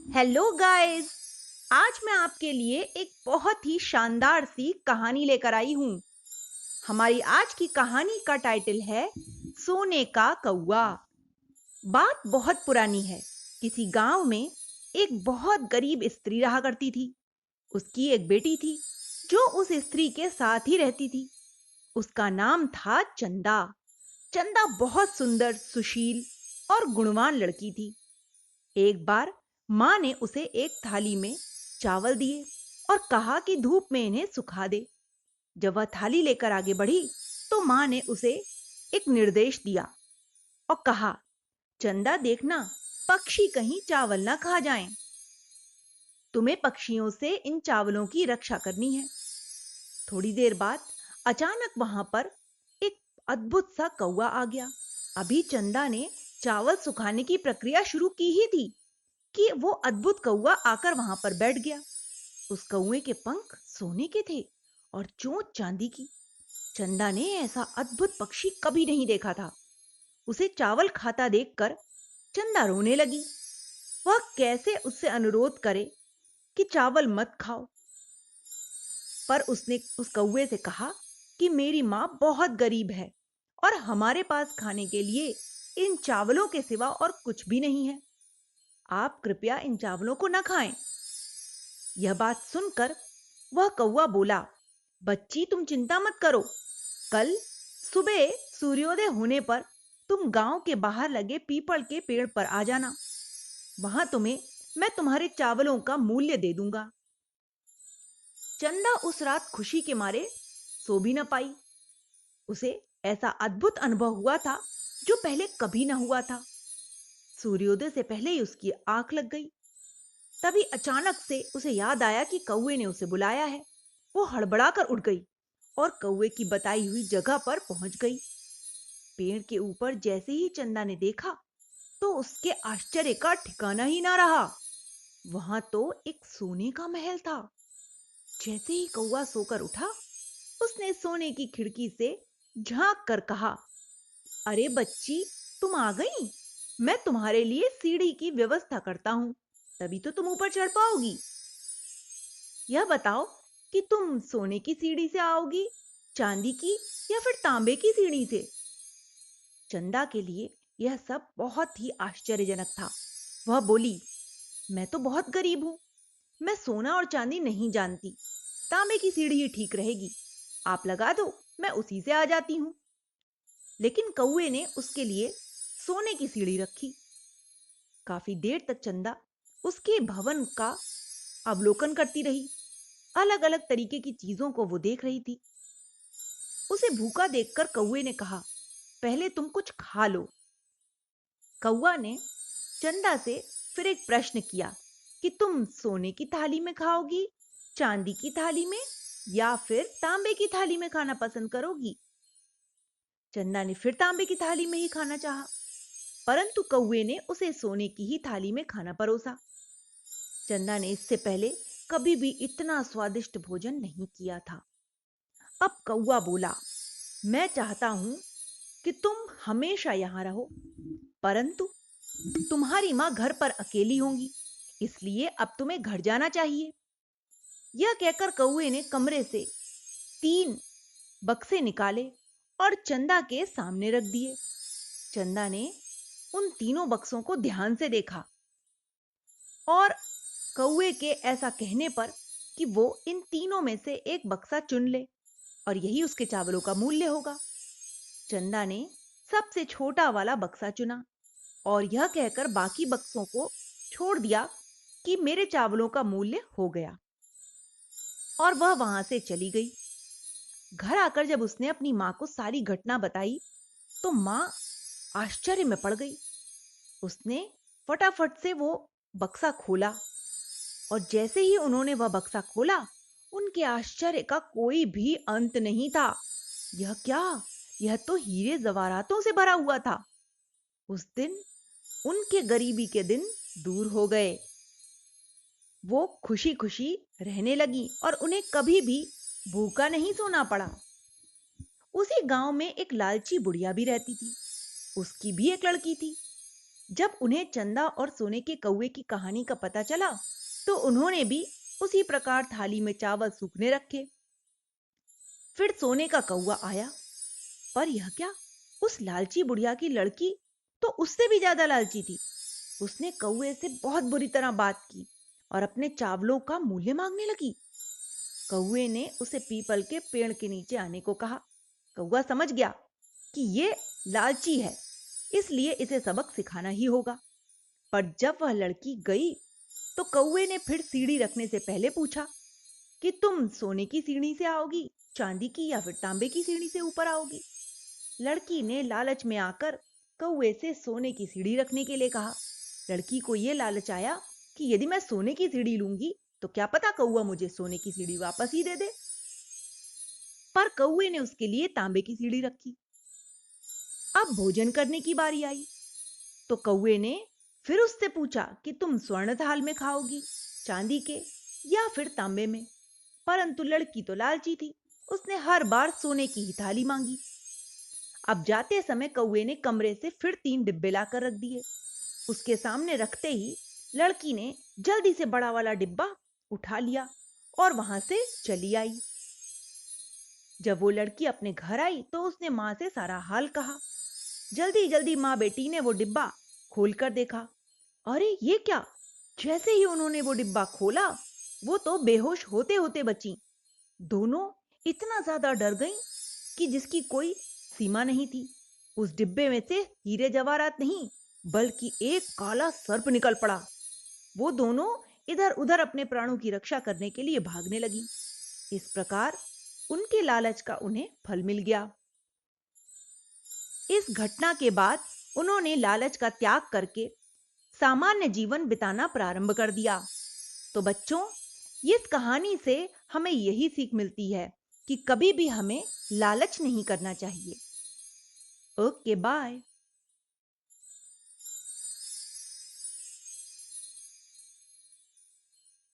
Hello guys. आज मैं आपके लिए एक बहुत ही शानदार सी कहानी लेकर आई हूँ। हमारी आज की कहानी का टाइटल है सोने का कौवा। बात बहुत पुरानी है। किसी गांव में एक बहुत गरीब स्त्री रहा करती थी। उसकी एक बेटी थी जो उस स्त्री के साथ ही रहती थी। उसका नाम था चंदा। चंदा बहुत सुंदर, सुशील और गुणवान लड़की थी। एक बार मां ने उसे एक थाली में चावल दिए और कहा कि धूप में इन्हें सुखा दे। जब वह थाली लेकर आगे बढ़ी तो मां ने उसे एक निर्देश दिया और कहा, चंदा देखना, पक्षी कहीं चावल ना खा जाएं। तुम्हें पक्षियों से इन चावलों की रक्षा करनी है। थोड़ी देर बाद अचानक वहां पर एक अद्भुत सा कौवा आ गया। अभी चंदा ने चावल सुखाने की प्रक्रिया शुरू की ही थी कि वो अद्भुत कौवा आकर वहां पर बैठ गया। उस कौवे के पंख सोने के थे और चोंच चांदी की। चंदा ने ऐसा अद्भुत पक्षी कभी नहीं देखा था। उसे चावल खाता देखकर चंदा रोने लगी। वह कैसे उससे अनुरोध करे कि चावल मत खाओ। पर उसने उस कौवे से कहा कि मेरी मां बहुत गरीब है और हमारे पास खाने के लिए इन चावलों के सिवा और कुछ भी नहीं है। आप कृपया इन चावलों को न खाएं। यह बात सुनकर वह कौवा बोला, बच्ची तुम चिंता मत करो। कल सुबह सूर्योदय होने पर तुम गांव के बाहर लगे पीपल के पेड़ पर आ जाना। वहां तुम्हें मैं तुम्हारे चावलों का मूल्य दे दूंगा। चंदा उस रात खुशी के मारे सो भी न पाई। उसे ऐसा अद्भुत अनुभव हुआ था जो पहले कभी न हुआ था। सूर्योदय से पहले ही उसकी आंख लग गई। तभी अचानक से उसे याद आया कि कौवे ने उसे बुलाया है। वो हड़बड़ाकर उठ गई और कौवे की बताई हुई जगह पर पहुंच गई। पेड़ के ऊपर जैसे ही चंदा ने देखा तो उसके आश्चर्य का ठिकाना ही ना रहा। वहां तो एक सोने का महल था। जैसे ही कौवा सोकर उठा, उसने सोने की खिड़की से झांक कर कहा, अरे बच्ची, तुम आ गई। मैं तुम्हारे लिए सीढ़ी की व्यवस्था करता हूं, तभी तो तुम ऊपर चढ़ पाओगी। यह बताओ कि तुम सोने की सीढ़ी से आओगी, चांदी की या फिर तांबे की सीढ़ी से। चंदा के लिए यह सब बहुत ही आश्चर्यजनक था। वह बोली, मैं तो बहुत गरीब हूं। मैं सोना और चांदी नहीं जानती। तांबे की सीढ़ी ही ठीक रहेगी। आप लगा दो, मैं उसी से आ जाती हूं। लेकिन कौवे ने उसके लिए सोने की सीढ़ी रखी। काफी देर तक चंदा उसके भवन का अवलोकन करती रही। अलग अलग तरीके की चीजों को वो देख रही थी। उसे भूखा देखकर कौवे ने कहा, पहले तुम कुछ खा लो। कौवा ने चंदा से फिर एक प्रश्न किया कि तुम सोने की थाली में खाओगी, चांदी की थाली में या फिर तांबे की थाली में खाना पसंद करोगी। चंदा ने फिर तांबे की थाली में ही खाना चाहा, परंतु कौवे ने उसे सोने की ही थाली में खाना परोसा। चंदा ने इससे पहले कभी भी इतना स्वादिष्ट भोजन नहीं किया था। अब कौवा बोला, मैं चाहता हूं कि तुम हमेशा यहां रहो, परंतु तुम्हारी मां घर पर अकेली होंगी, इसलिए अब तुम्हें घर जाना चाहिए। यह कहकर कौवे ने कमरे से 3 बक्से निकाले और चंदा के सामने रख दिए। चंदा ने उन तीनों बक्सों को ध्यान से देखा और कौवे के ऐसा कहने पर कि वो इन तीनों में से एक बक्सा चुन ले और यही उसके चावलों का मूल्य होगा। चंदा ने सबसे छोटा वाला बक्सा चुना और यह कहकर बाकी बक्सों को छोड़ दिया कि मेरे चावलों का मूल्य हो गया, और वह वहां से चली गई। घर आकर जब उसने अपनी मां को सारी घटना बताई तो मां आश्चर्य में पड़ गई। उसने फटाफट से वो बक्सा खोला और जैसे ही उन्होंने वह बक्सा खोला, उनके आश्चर्य का कोई भी अंत नहीं था। यह क्या? यह तो हीरे जवाहरातों से भरा हुआ था। उस दिन उनके गरीबी के दिन दूर हो गए। वो खुशी खुशी रहने लगी और उन्हें कभी भी भूखा नहीं सोना पड़ा। उसी गांव में एक लालची बुढ़िया भी रहती थी। उसकी भी एक लड़की थी। जब उन्हें चंदा और सोने के कौवे की कहानी का पता चला तो उन्होंने भी उसी प्रकार थाली में चावल सूखने रखे। फिर सोने का कौवा आया, पर यह क्या, उस लालची बुढ़िया की लड़की तो उससे भी ज्यादा लालची थी। उसने कौवे से बहुत बुरी तरह बात की और अपने चावलों का मूल्य मांगने लगी। कौवे ने उसे पीपल के पेड़ के नीचे आने को कहा। कौवा समझ गया कि ये लालची है, इसलिए इसे सबक सिखाना ही होगा। पर जब वह लड़की गई तो कौवे ने फिर सीढ़ी रखने से पहले पूछा कि तुम सोने की सीढ़ी से आओगी, चांदी की या फिर तांबे की सीढ़ी से ऊपर आओगी। लड़की ने लालच में आकर कौवे से सोने की सीढ़ी रखने के लिए कहा। लड़की को यह लालच आया कि यदि मैं सोने की सीढ़ी लूंगी तो क्या पता कौवा मुझे सोने की सीढ़ी वापस ही दे दे। पर कौवे ने उसके लिए तांबे की सीढ़ी रखी। अब भोजन करने की बारी आई तो कौवे ने फिर उससे पूछा कि तुम स्वर्ण थाल में खाओगी, चांदी के या फिर तांबे में। परंतु लड़की तो लालची थी, उसने हर बार सोने की ही थाली मांगी। अब जाते समय कौवे ने कमरे से फिर 3 डिब्बे लाकर रख दिए। उसके सामने रखते ही लड़की ने जल्दी से बड़ा वाला डिब्बा उठा लिया और वहां से चली आई। जब वो लड़की अपने घर आई तो उसने मां से सारा हाल कहा। जल्दी जल्दी माँ बेटी ने वो डिब्बा खोलकर देखा। अरे ये क्या! जैसे ही उन्होंने वो डिब्बा खोला वो तो बेहोश होते होते बची। दोनों इतना ज्यादा डर गईं कि जिसकी कोई सीमा नहीं थी। उस डिब्बे में से हीरे जवाहरात नहीं बल्कि एक काला सर्प निकल पड़ा। वो दोनों इधर उधर अपने प्राणों की रक्षा करने के लिए भागने लगी। इस प्रकार उनके लालच का उन्हें फल मिल गया। इस घटना के बाद उन्होंने लालच का त्याग करके सामान्य जीवन बिताना प्रारंभ कर दिया। तो बच्चों, इस कहानी से हमें यही सीख मिलती है कि कभी भी हमें लालच नहीं करना चाहिए। Okay, bye.